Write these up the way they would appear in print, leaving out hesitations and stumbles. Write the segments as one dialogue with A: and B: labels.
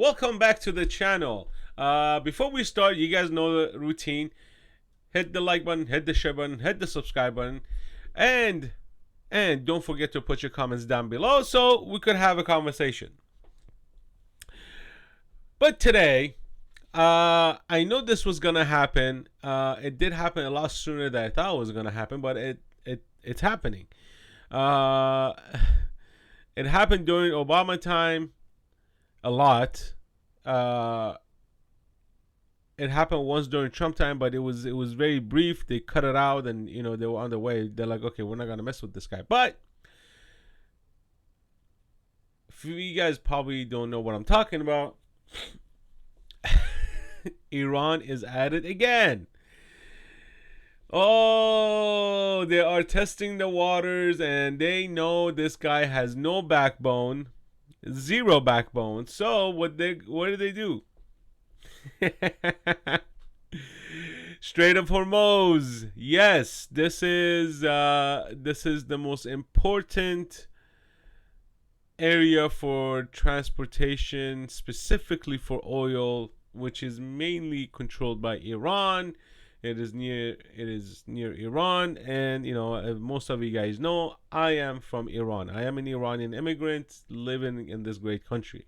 A: welcome back to the channel. Before we start, you guys know the routine. Hit the like button, hit the share button, hit the subscribe button, and don't forget to put your comments down below so we could have a conversation. But today, I know this was gonna happen. It did happen a lot sooner than I thought it was gonna happen, but it's happening. It happened during Obama time a lot. It happened once during Trump time, but it was very brief. They cut it out, and they were on the way. They're like, okay, we're not gonna mess with this guy. But if you guys probably don't know what I'm talking about, Iran is at it again. Oh, they are testing the waters, and they know this guy has no backbone, zero backbone. So what do they do? Strait of Hormuz. Yes, this is the most important area for transportation, specifically for oil, which is mainly controlled by Iran. It is near Iran, and most of you guys know I am from Iran. I am an Iranian immigrant living in this great country.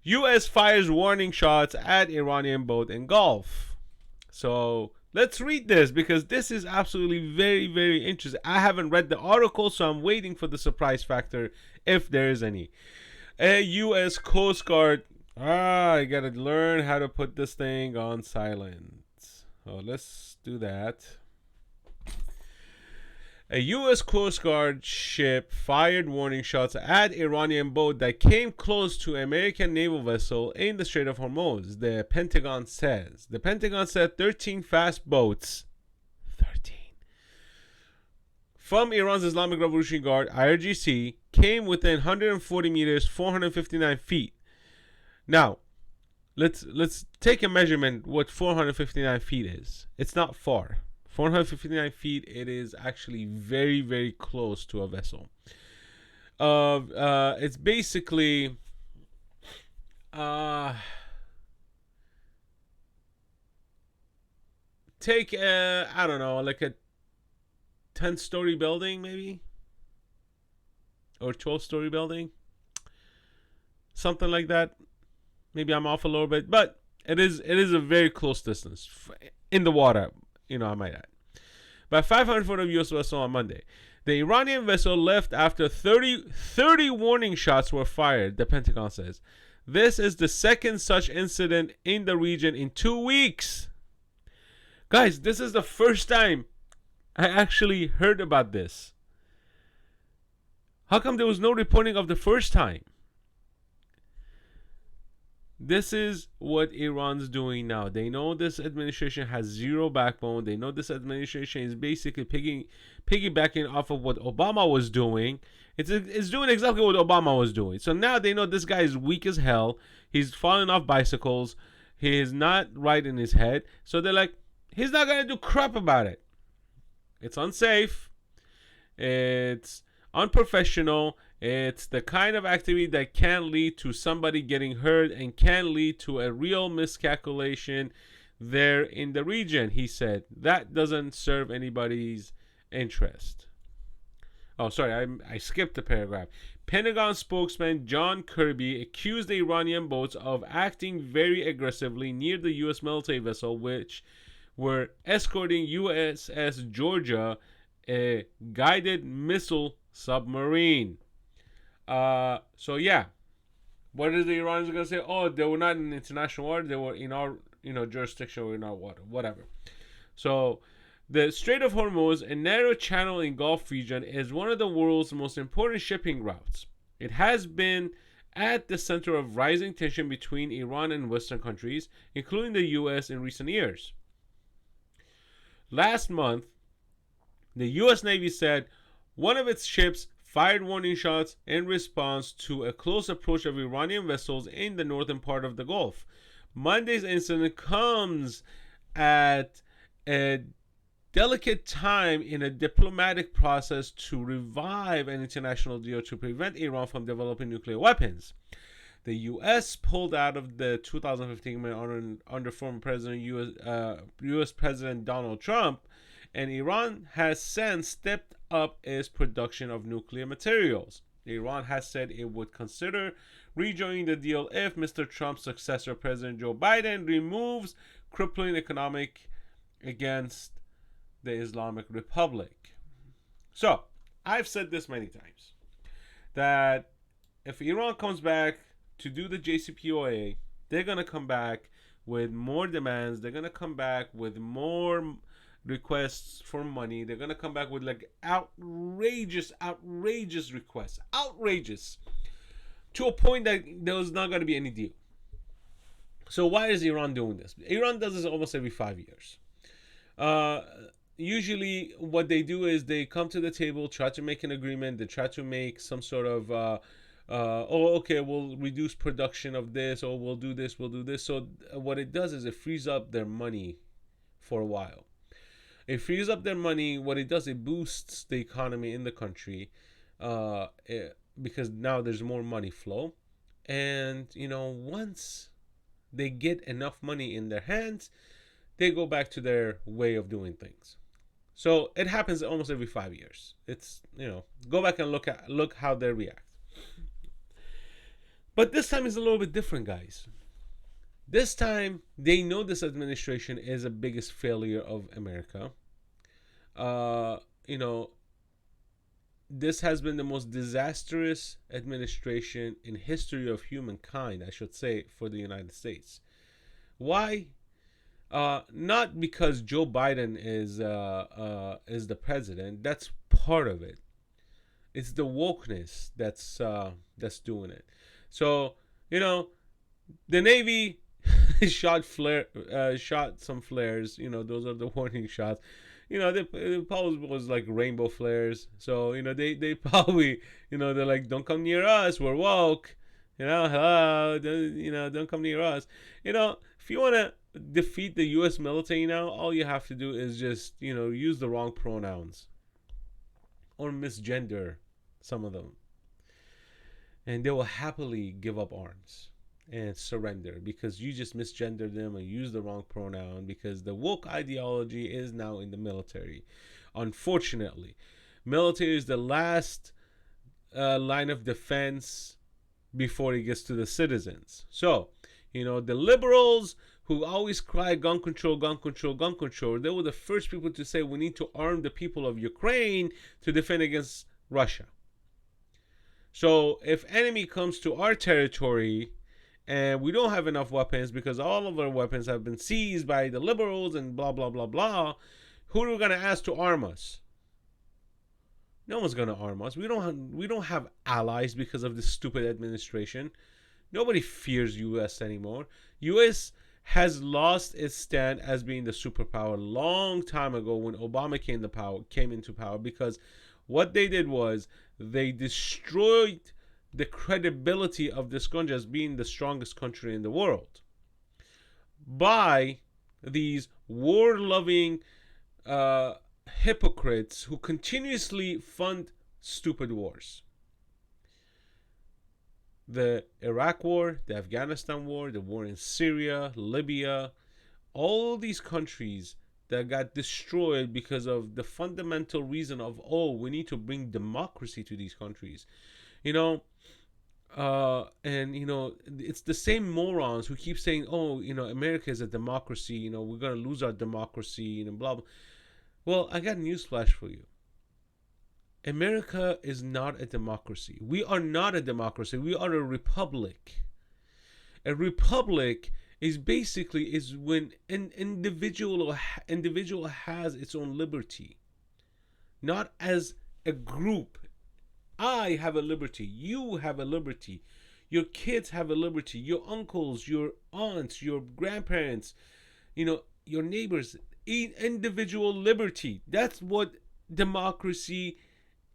A: U.S. fires warning shots at Iranian boat in Gulf. So let's read this because this is absolutely very, very interesting. I haven't read the article, so I'm waiting for the surprise factor if there is any. A U.S. Coast Guard. I gotta learn how to put this thing on silent. Oh, let's do that. A U.S. Coast Guard ship fired warning shots at Iranian boat that came close to American naval vessel in the Strait of Hormuz, the Pentagon says. The Pentagon said 13 fast boats, 13, from Iran's Islamic Revolutionary Guard, IRGC, came within 140 meters, 459 feet. Now, let's take a measurement what 459 feet is. It's not far. 459 feet, it is actually very, very close to a vessel. It's basically take I don't know, like a 10-story building maybe, or 12-story building, something like that. Maybe I'm off a little bit, but it is a very close distance in the water, I might add. By 500 foot of U.S. vessel on Monday. The Iranian vessel left after 30 warning shots were fired, the Pentagon says. This is the second such incident in the region in 2 weeks. Guys, this is the first time I actually heard about this. How come there was no reporting of the first time? This is what Iran's doing now. They know this administration has zero backbone. They know this administration is basically piggybacking off of what Obama was doing. It's doing exactly what Obama was doing. So now they know this guy is weak as hell. He's falling off bicycles. He is not right in his head. So they're like, he's not going to do crap about it. It's unsafe. It's unprofessional. It's the kind of activity that can lead to somebody getting hurt and can lead to a real miscalculation there in the region, he said. That doesn't serve anybody's interest. Oh, sorry, I skipped the paragraph. Pentagon spokesman John Kirby accused the Iranian boats of acting very aggressively near the U.S. military vessel, which were escorting USS Georgia, a guided missile submarine. So yeah, what is the Iranians going to say? Oh, they were not in international water. They were in our, jurisdiction or in our water, whatever. So the Strait of Hormuz, a narrow channel in Gulf region, is one of the world's most important shipping routes. It has been at the center of rising tension between Iran and Western countries, including the U.S. in recent years. Last month, the U.S. Navy said one of its ships fired warning shots in response to a close approach of Iranian vessels in the northern part of the Gulf. Monday's incident comes at a delicate time in a diplomatic process to revive an international deal to prevent Iran from developing nuclear weapons. The U.S. pulled out of the 2015 agreement under former President U.S. President Donald Trump, and Iran has since stepped up its production of nuclear materials. Iran has said it would consider rejoining the deal if Mr. Trump's successor, President Joe Biden, removes crippling economic against the Islamic Republic. So, I've said this many times, that if Iran comes back to do the JCPOA, they're going to come back with more demands. They're going to come back with more requests for money. They're going to come back with like outrageous requests. Outrageous. To a point that there's not going to be any deal. So why is Iran doing this? Iran does this almost every 5 years. Usually what they do is they come to the table, try to make an agreement. They try to make some sort of, we'll reduce production of this, or we'll do this. So what it does is it frees up their money for a while. It frees up their money. What it does, it boosts the economy in the country, because now there's more money flow. And, once they get enough money in their hands, they go back to their way of doing things. So it happens almost every 5 years. It's, go back and look how they react. But this time is a little bit different, guys. This time, they know this administration is the biggest failure of America. This has been the most disastrous administration in history of humankind, I should say, for the United States. Why? Not because Joe Biden is the president. That's part of it. It's the wokeness that's doing it. So, the Navy shot some flares. Those are the warning shots. The probably was like rainbow flares. So, they probably, they're like, don't come near us. We're woke. Hello, don't come near us. If you want to defeat the U.S. military now, all you have to do is just, use the wrong pronouns or misgender some of them. And they will happily give up arms and surrender because you just misgendered them and used the wrong pronoun, because the woke ideology is now in the military. Unfortunately, military is the last line of defense before it gets to the citizens. So, the liberals who always cry gun control, gun control, gun control, they were the first people to say we need to arm the people of Ukraine to defend against Russia. So if enemy comes to our territory and we don't have enough weapons because all of our weapons have been seized by the liberals and blah, blah, blah, blah, who are we going to ask to arm us? No one's going to arm us. We don't have allies because of this stupid administration. Nobody fears U.S. anymore. U.S. has lost its stand as being the superpower long time ago when Obama came into power, because what they did was they destroyed the credibility of this country as being the strongest country in the world by these war-loving hypocrites who continuously fund stupid wars. The Iraq war, the Afghanistan war, the war in Syria, Libya, all these countries that got destroyed because of the fundamental reason of, we need to bring democracy to these countries. It's the same morons who keep saying, America is a democracy, we're going to lose our democracy, and blah, blah. Well, I got a newsflash for you. America is not a democracy. We are not a democracy. We are a republic. A republic is when an individual has its own liberty, not as a group. I have a liberty. You have a liberty. Your kids have a liberty. Your uncles, your aunts, your grandparents, your neighbors. Individual liberty. That's what democracy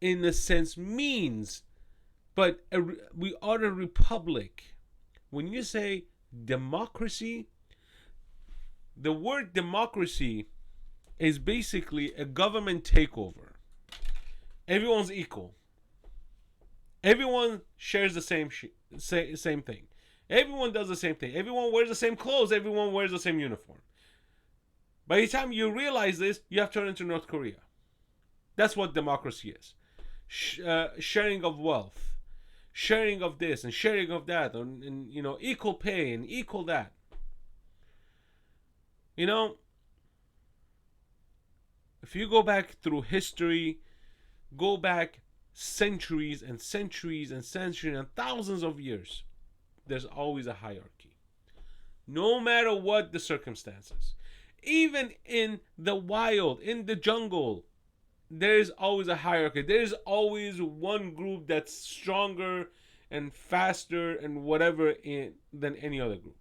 A: in a sense means. But we are a republic. When you say democracy, the word democracy is basically a government takeover. Everyone's equal. Everyone shares the same thing. Everyone does the same thing. Everyone wears the same clothes. Everyone wears the same uniform. By the time you realize this, you have turned into North Korea. That's what democracy is. Sharing of wealth, sharing of this and sharing of that, and equal pay and equal that. You know, if you go back through history, go back centuries and centuries and centuries and thousands of years, there's always a hierarchy. No matter what the circumstances. Even in the wild, in the jungle, there's always a hierarchy. There's always one group that's stronger and faster and whatever than any other group.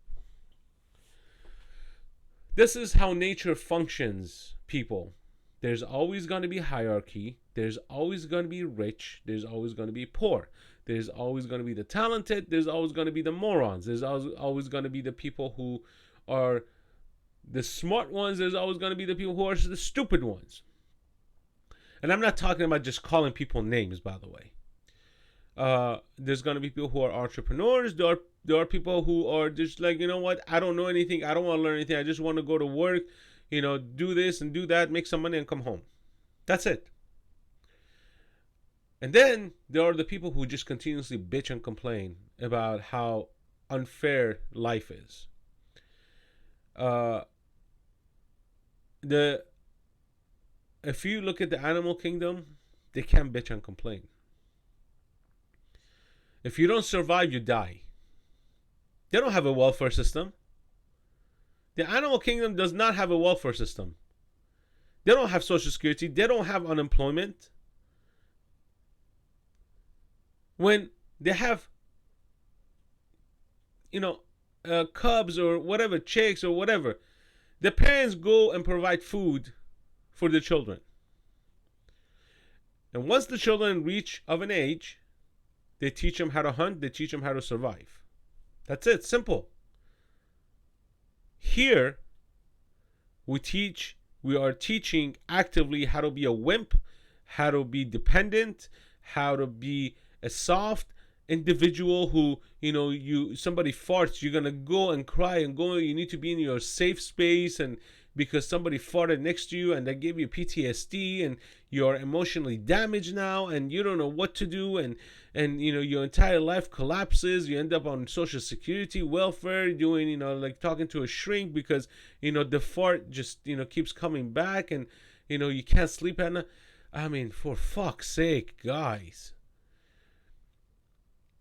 A: This is how nature functions, people. There's always going to be hierarchy. There's always going to be rich. There's always going to be poor. There's always going to be the talented. There's always going to be the morons. There's always going to be the people who are the smart ones. There's always going to be the people who are the stupid ones. And I'm not talking about just calling people names, by the way. There's going to be people who are entrepreneurs. There are people who are just like, you know what? I don't know anything. I don't want to learn anything. I just want to go to work, do this and do that, make some money and come home. That's it. And then there are the people who just continuously bitch and complain about how unfair life is. If you look at the animal kingdom, they can't bitch and complain. If you don't survive, you die. They don't have a welfare system. The animal kingdom does not have a welfare system. They don't have social security. They don't have unemployment. When they have, cubs or whatever, chicks or whatever, the parents go and provide food for the children. And once the children reach of an age, they teach them how to hunt, they teach them how to survive. That's it, simple. Here, we are teaching actively how to be a wimp, how to be dependent, how to be a soft individual who, somebody farts, you're gonna go and cry and go, you need to be in your safe space, and because somebody farted next to you and they gave you PTSD and you're emotionally damaged now and you don't know what to do, and your entire life collapses. You end up on social security, welfare, doing, like talking to a shrink because, the fart just, keeps coming back, and, you can't sleep at night. I mean, for fuck's sake, guys.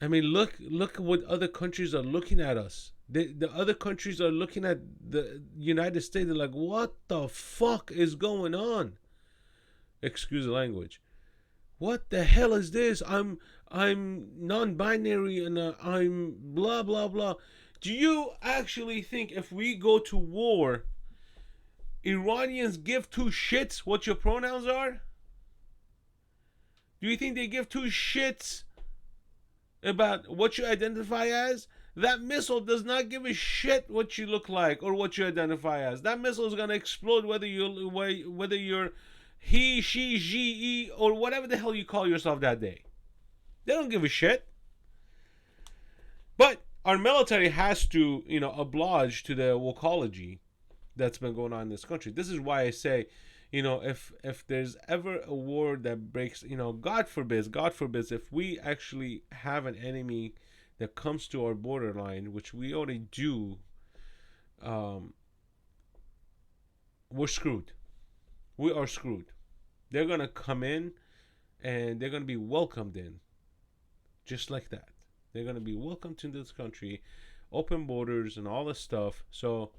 A: I mean, look what other countries are looking at us. The other countries are looking at the United States. They're like, what the fuck is going on? Excuse the language. What the hell is this? I'm non-binary and I'm blah blah blah. Do you actually think if we go to war, Iranians give two shits what your pronouns are? Do you think they give two shits about what you identify as? That missile does not give a shit what you look like or what you identify as. That missile is gonna explode whether you're he, she, she, or whatever the hell you call yourself that day. They don't give a shit. But our military has to, oblige to the wokology that's been going on in this country. This is why I say, if there's ever a war that breaks, God forbids, if we actually have an enemy that comes to our borderline, which we already do, we're screwed. We are screwed. They're going to come in and they're going to be welcomed in just like that. They're going to be welcomed to this country, open borders and all this stuff. So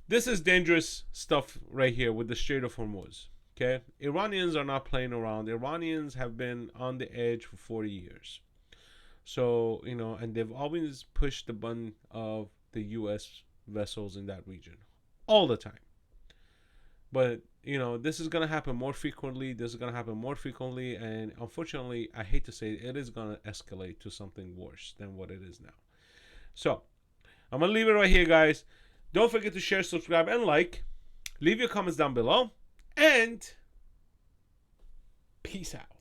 A: this is dangerous stuff right here with the Strait of Hormuz. Okay? Iranians are not playing around. Iranians have been on the edge for 40 years. So, and they've always pushed the button of the U.S. vessels in that region all the time. But, this is going to happen more frequently. And unfortunately, I hate to say it is going to escalate to something worse than what it is now. So, I'm going to leave it right here, guys. Don't forget to share, subscribe, and like. Leave your comments down below. And peace out.